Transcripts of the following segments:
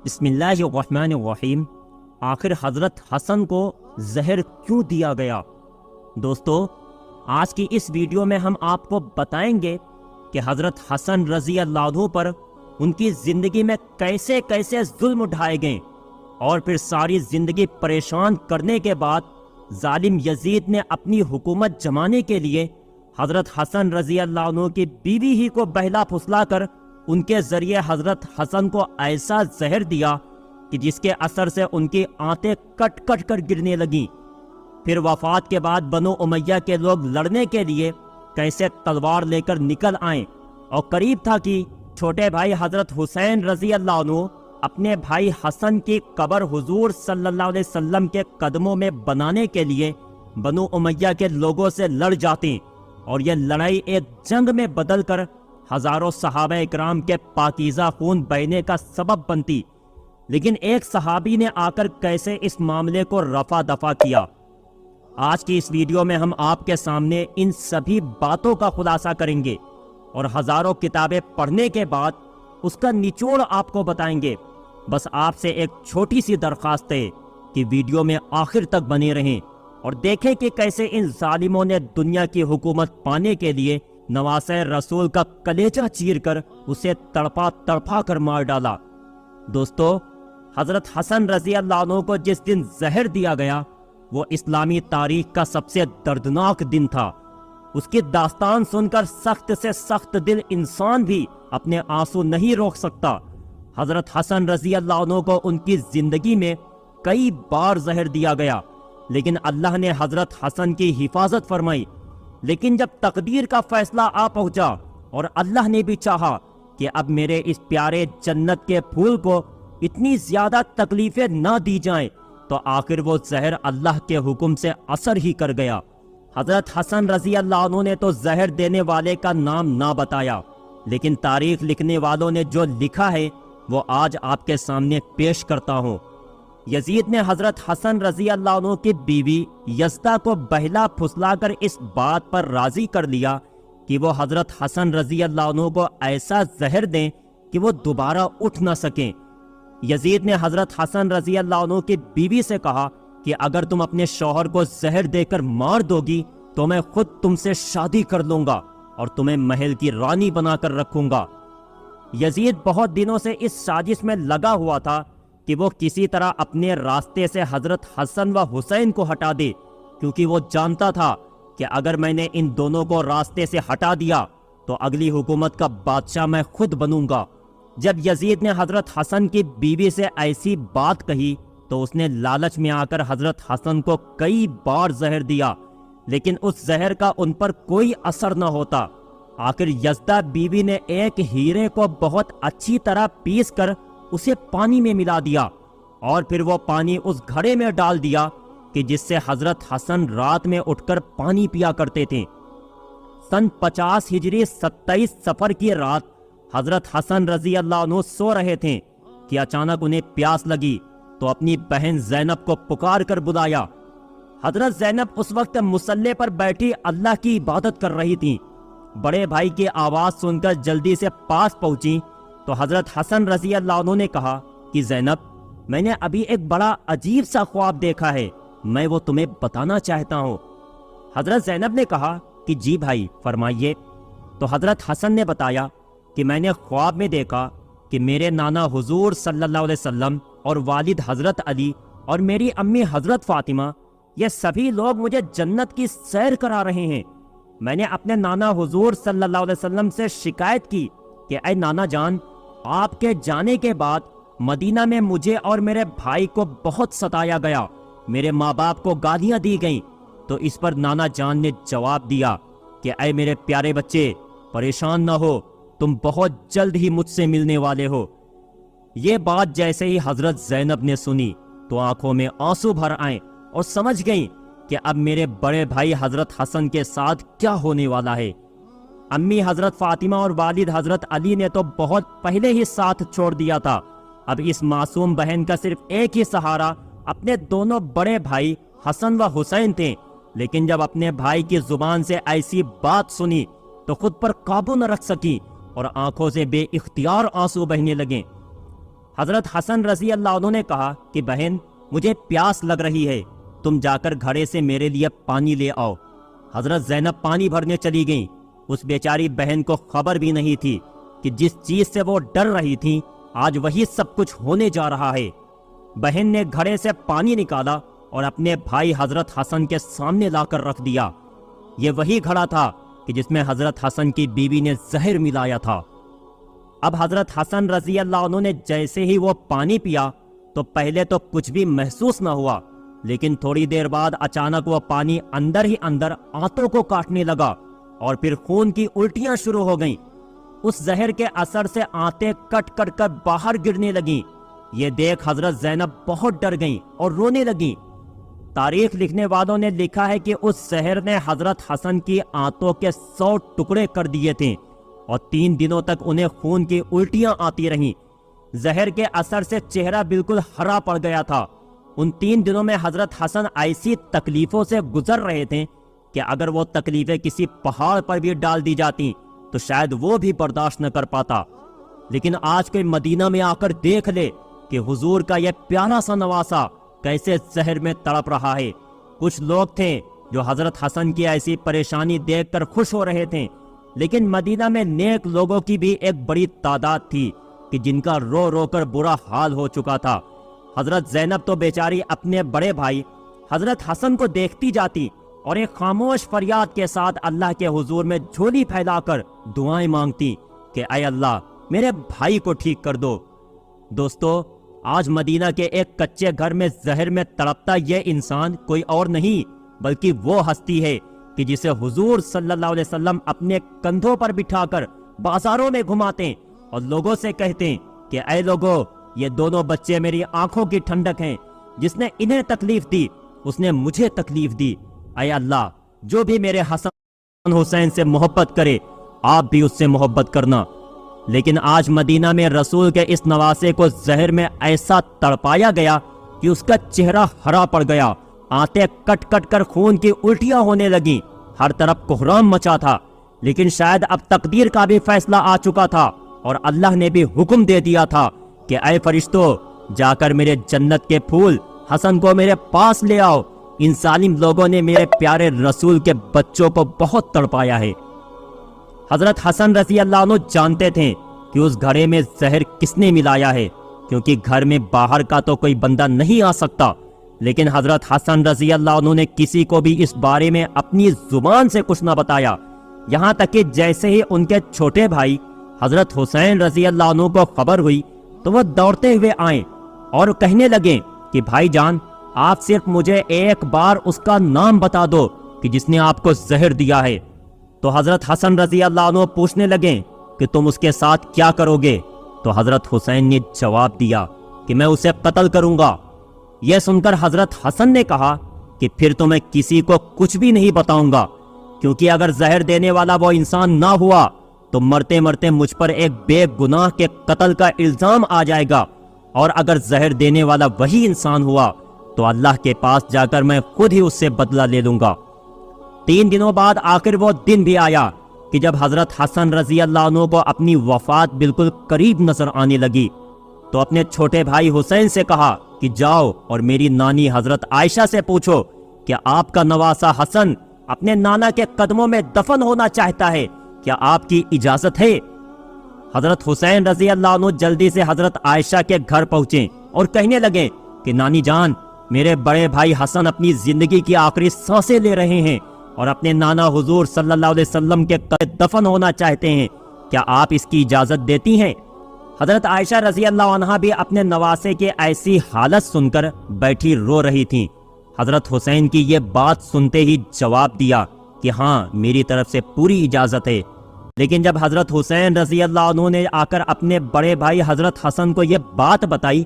بسم اللہ الرحمن الرحیم۔ آخر حضرت حسن کو زہر کیوں دیا گیا؟ دوستو، آج کی اس ویڈیو میں ہم آپ کو بتائیں گے کہ حضرت حسن رضی اللہ عنہ پر ان کی زندگی میں کیسے کیسے ظلم اٹھائے گئے، اور پھر ساری زندگی پریشان کرنے کے بعد ظالم یزید نے اپنی حکومت جمانے کے لیے حضرت حسن رضی اللہ عنہ کی بیوی ہی کو بہلا پھسلا کر ان کے ذریعے حضرت حسن کو ایسا زہر دیا کہ جس کے اثر سے ان کی آنتیں کٹ کٹ کر گرنے لگیں۔ پھر وفات کے بعد بنو امیہ کے لوگ لڑنے کے لیے کیسے تلوار لے کر نکل آئیں، اور قریب تھا کہ چھوٹے بھائی حضرت حسین رضی اللہ عنہ اپنے بھائی حسن کی قبر حضور صلی اللہ علیہ وسلم کے قدموں میں بنانے کے لیے بنو امیہ کے لوگوں سے لڑ جاتے، اور یہ لڑائی ایک جنگ میں بدل کر ہزاروں صحابہ اکرام کے پاکیزہ خون بہنے کا سبب بنتی۔ لیکن ایک صحابی نے آ کر کیسے اس معاملے کو رفع دفع کیا، آج کی اس ویڈیو میں ہم آپ کے سامنے ان سبھی باتوں کا خلاصہ کریں گے، اور ہزاروں کتابیں پڑھنے کے بعد اس کا نچوڑ آپ کو بتائیں گے۔ بس آپ سے ایک چھوٹی سی درخواست ہے کہ ویڈیو میں آخر تک بنے رہیں اور دیکھیں کہ کیسے ان ظالموں نے دنیا کی حکومت پانے کے لیے نواسہ رسول کا کلیجہ چیر کر اسے تڑپا تڑپا کر مار ڈالا۔ دوستو، حضرت حسن رضی اللہ عنہ کو جس دن زہر دیا گیا وہ اسلامی تاریخ کا سب سے دردناک دن تھا۔ اس کی داستان سن کر سخت سے سخت دل انسان بھی اپنے آنسو نہیں روک سکتا۔ حضرت حسن رضی اللہ عنہ کو ان کی زندگی میں کئی بار زہر دیا گیا، لیکن اللہ نے حضرت حسن کی حفاظت فرمائی۔ لیکن جب تقدیر کا فیصلہ آ پہنچا اور اللہ نے بھی چاہا کہ اب میرے اس پیارے جنت کے پھول کو اتنی زیادہ تکلیفیں نہ دی جائیں، تو آخر وہ زہر اللہ کے حکم سے اثر ہی کر گیا۔ حضرت حسن رضی اللہ عنہ نے تو زہر دینے والے کا نام نہ بتایا، لیکن تاریخ لکھنے والوں نے جو لکھا ہے وہ آج آپ کے سامنے پیش کرتا ہوں۔ یزید نے حضرت حسن رضی اللہ عنہ کی بیوی یزدہ کو بہلا پھسلا کر اس بات پر راضی کر لیا کہ وہ حضرت حسن رضی اللہ عنہ کو ایسا زہر دیں کہ وہ دوبارہ اٹھ نہ سکیں۔ یزید نے حضرت حسن رضی اللہ عنہ کی بیوی سے کہا کہ اگر تم اپنے شوہر کو زہر دے کر مار دو گی تو میں خود تم سے شادی کر لوں گا اور تمہیں محل کی رانی بنا کر رکھوں گا۔ یزید بہت دنوں سے اس سازش میں لگا ہوا تھا کہ وہ کسی طرح اپنے راستے سے حضرت حسن و حسین کو ہٹا دے، کیونکہ وہ جانتا تھا کہ اگر میں نے ان دونوں کو راستے سے ہٹا دیا تو اگلی حکومت کا بادشاہ میں خود بنوں گا۔ جب یزید نے حضرت حسن کی بیوی سے ایسی بات کہی تو اس نے لالچ میں آ کر حضرت حسن کو کئی بار زہر دیا، لیکن اس زہر کا ان پر کوئی اثر نہ ہوتا۔ آخر یزدہ بیوی نے ایک ہیرے کو بہت اچھی طرح پیس کر اسے پانی میں ملا دیا، اور پھر وہ پانی اس گھڑے میں ڈال دیا کہ جس سے حضرت حسن رات میں اٹھ کر پانی پیا کرتے تھے۔ سن 50 ہجری 27 صفر کی رات حضرت حسن رضی اللہ عنہ سو رہے تھے کہ اچانک انہیں پیاس لگی تو اپنی بہن زینب کو پکار کر بلایا۔ حضرت زینب اس وقت مصلی پر بیٹھی اللہ کی عبادت کر رہی تھی۔ بڑے بھائی کی آواز سن کر جلدی سے پاس پہنچی تو حضرت حسن رضی اللہ عنہ نے کہا کہ زینب، میں نے ابھی ایک بڑا عجیب سا خواب دیکھا ہے، میں وہ تمہیں بتانا چاہتا ہوں۔ حضرت زینب نے کہا کہ جی بھائی فرمائیے۔ تو حضرت حسن نے بتایا کہ میں نے خواب میں دیکھا کہ میرے نانا حضور صلی اللہ علیہ وسلم اور والد حضرت علی اور میری امی حضرت فاطمہ، یہ سبھی لوگ مجھے جنت کی سیر کرا رہے ہیں۔ میں نے اپنے نانا حضور صلی اللہ علیہ وسلم سے شکایت کی کہ اے نانا جان، آپ کے جانے کے بعد مدینہ میں مجھے اور میرے بھائی کو بہت ستایا گیا، میرے ماں باپ کو گالیاں دی گئیں۔ تو اس پر نانا جان نے جواب دیا کہ اے میرے پیارے بچے، پریشان نہ ہو، تم بہت جلد ہی مجھ سے ملنے والے ہو۔ یہ بات جیسے ہی حضرت زینب نے سنی تو آنکھوں میں آنسو بھر آئیں اور سمجھ گئیں کہ اب میرے بڑے بھائی حضرت حسن کے ساتھ کیا ہونے والا ہے۔ امی حضرت فاطمہ اور والد حضرت علی نے تو بہت پہلے ہی ساتھ چھوڑ دیا تھا، اب اس معصوم بہن کا صرف ایک ہی سہارا اپنے دونوں بڑے بھائی حسن و حسین تھے۔ لیکن جب اپنے بھائی کی زبان سے ایسی بات سنی تو خود پر قابو نہ رکھ سکی اور آنکھوں سے بے اختیار آنسو بہنے لگے۔ حضرت حسن رضی اللہ عنہ نے کہا کہ بہن مجھے پیاس لگ رہی ہے، تم جا کر گھڑے سے میرے لیے پانی لے آؤ۔ حضرت زینب پانی بھرنے چلی گئیں۔ اس بیچاری بہن کو خبر بھی نہیں تھی کہ جس چیز سے وہ ڈر رہی تھی آج وہی سب کچھ ہونے جا رہا ہے۔ بہن نے گھڑے سے پانی نکالا اور اپنے بھائی حضرت حسن کے سامنے لا کر رکھ دیا۔ یہ وہی گھڑا تھا کہ جس میں حضرت حسن کی بیوی نے زہر ملایا تھا۔ اب حضرت حسن رضی اللہ عنہ نے جیسے ہی وہ پانی پیا تو پہلے تو کچھ بھی محسوس نہ ہوا، لیکن تھوڑی دیر بعد اچانک وہ پانی اندر ہی اندر آنتوں کو کاٹنے لگا اور پھر خون کی الٹیاں شروع ہو گئیں۔ اس زہر کے اثر سے آنتیں کٹ کٹ کر باہر گرنے لگیں۔ یہ دیکھ حضرت زینب بہت ڈر گئیں اور رونے لگیں۔ تاریخ لکھنے والوں نے لکھا ہے کہ اس زہر نے حضرت حسن کی آنتوں کے 100 ٹکڑے کر دیے تھے اور 3 دنوں تک انہیں خون کی الٹیاں آتی رہیں۔ زہر کے اثر سے چہرہ بالکل ہرا پڑ گیا تھا۔ ان 3 دنوں میں حضرت حسن ایسی تکلیفوں سے گزر رہے تھے کہ اگر وہ تکلیفیں کسی پہاڑ پر بھی ڈال دی جاتی تو شاید وہ بھی برداشت نہ کر پاتا۔ لیکن آج کوئی مدینہ میں آ کر دیکھ لے کہ حضور کا یہ پیارا سا نواسا کیسے زہر میں تڑپ رہا ہے۔ کچھ لوگ تھے جو حضرت حسن کی ایسی پریشانی دیکھ کر خوش ہو رہے تھے، لیکن مدینہ میں نیک لوگوں کی بھی ایک بڑی تعداد تھی کہ جن کا رو رو کر برا حال ہو چکا تھا۔ حضرت زینب تو بیچاری اپنے بڑے بھائی حضرت حسن کو دیکھتی جاتی اور ایک خاموش فریاد کے ساتھ اللہ کے حضور میں جھولی پھیلا کر دعائیں مانگتی کہ اے اللہ میرے بھائی کو ٹھیک کر دو۔ دوستو، آج مدینہ کے ایک کچے گھر میں زہر میں تڑپتا یہ انسان کوئی اور نہیں بلکہ وہ ہستی ہے کہ جسے حضور صلی اللہ علیہ وسلم اپنے کندھوں پر بٹھا کر بازاروں میں گھماتے اور لوگوں سے کہتے کہ اے لوگوں، یہ دونوں بچے میری آنکھوں کی ٹھنڈک ہیں، جس نے انہیں تکلیف دی اس نے مجھے تکلیف دی۔ اے اللہ، جو بھی میرے حسن حسین سے محبت کرے آپ بھی اس سے محبت کرنا۔ لیکن آج مدینہ میں رسول کے اس نواسے کو زہر میں ایسا تڑپایا گیا کہ اس کا چہرہ ہرا پڑ گیا، آنتیں کٹ کٹ کر خون کی الٹیاں ہونے لگیں، ہر طرف کوہرام مچا تھا۔ لیکن شاید اب تقدیر کا بھی فیصلہ آ چکا تھا اور اللہ نے بھی حکم دے دیا تھا کہ اے فرشتو، جا کر میرے جنت کے پھول حسن کو میرے پاس لے آؤ۔ ان ظالم لوگوں نے میرے پیارے رسول کے بچوں کو بہت تڑپایا ہے۔ حضرت حسن رضی اللہ عنہ جانتے تھے کہ اس گھڑے میں زہر کس نے ملایا ہے، کیونکہ گھر میں باہر کا تو کوئی بندہ نہیں آ سکتا۔ لیکن حضرت حسن رضی اللہ عنہ نے کسی کو بھی اس بارے میں اپنی زبان سے کچھ نہ بتایا، یہاں تک کہ جیسے ہی ان کے چھوٹے بھائی حضرت حسین رضی اللہ عنہ کو خبر ہوئی تو وہ دوڑتے ہوئے آئیں اور کہنے لگے کہ بھائی جان، آپ صرف مجھے ایک بار اس کا نام بتا دو کہ جس نے آپ کو زہر دیا ہے۔ تو حضرت حسن رضی اللہ عنہ پوچھنے لگے کہ تم اس کے ساتھ کیا کرو گے؟ تو حضرت حسین نے جواب دیا کہ میں اسے قتل کروں گا۔ یہ سن کر حضرت حسن نے کہا کہ پھر تو میں کسی کو کچھ بھی نہیں بتاؤں گا، کیونکہ اگر زہر دینے والا وہ انسان نہ ہوا تو مرتے مرتے مجھ پر ایک بے گناہ کے قتل کا الزام آ جائے گا، اور اگر زہر دینے والا وہی انسان ہوا تو اللہ کے پاس جا کر میں خود ہی اس سے بدلہ لے لوں گا۔ 3 دنوں بعد آخر وہ دن بھی آیا کہ جب حضرت حسن رضی اللہ عنہ کو اپنی وفات بالکل قریب نظر آنے لگی تو اپنے چھوٹے بھائی حسین سے کہا کہ جاؤ اور میری نانی حضرت عائشہ سے پوچھو کہ آپ کا نواسا حسن اپنے نانا کے قدموں میں دفن ہونا چاہتا ہے، کیا آپ کی اجازت ہے؟ حضرت حسین رضی اللہ عنہ جلدی سے حضرت عائشہ کے گھر پہنچے اور کہنے لگے کہ نانی جان، میرے بڑے بھائی حسن اپنی زندگی کی آخری سانسیں لے رہے ہیں اور اپنے نانا حضور صلی اللہ علیہ وسلم کے قریب دفن ہونا چاہتے ہیں، کیا آپ اس کی اجازت دیتی ہیں؟ حضرت عائشہ رضی اللہ عنہا بھی اپنے نواسے کی ایسی حالت سن کر بیٹھی رو رہی تھیں۔ حضرت حسین کی یہ بات سنتے ہی جواب دیا کہ ہاں، میری طرف سے پوری اجازت ہے۔ لیکن جب حضرت حسین رضی اللہ عنہ نے آ کر اپنے بڑے بھائی حضرت حسن کو یہ بات بتائی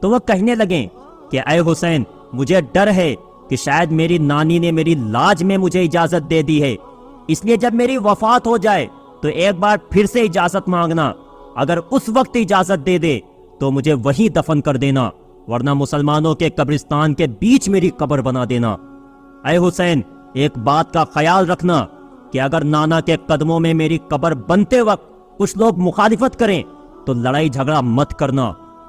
تو وہ کہنے لگے کہ اے حسین، مجھے ڈر ہے کہ شاید میری نانی نے میری لاج میں مجھے اجازت دے دی ہے، اس لیے جب میری وفات ہو جائے تو ایک بار پھر سے اجازت مانگنا، اگر اس وقت اجازت دے دے تو مجھے وہیں دفن کر دینا، ورنہ مسلمانوں کے قبرستان کے بیچ میری قبر بنا دینا۔ اے حسین، ایک بات کا خیال رکھنا کہ اگر نانا کے قدموں میں میری قبر بنتے وقت کچھ لوگ مخالفت کریں تو لڑائی جھگڑا مت کرنا،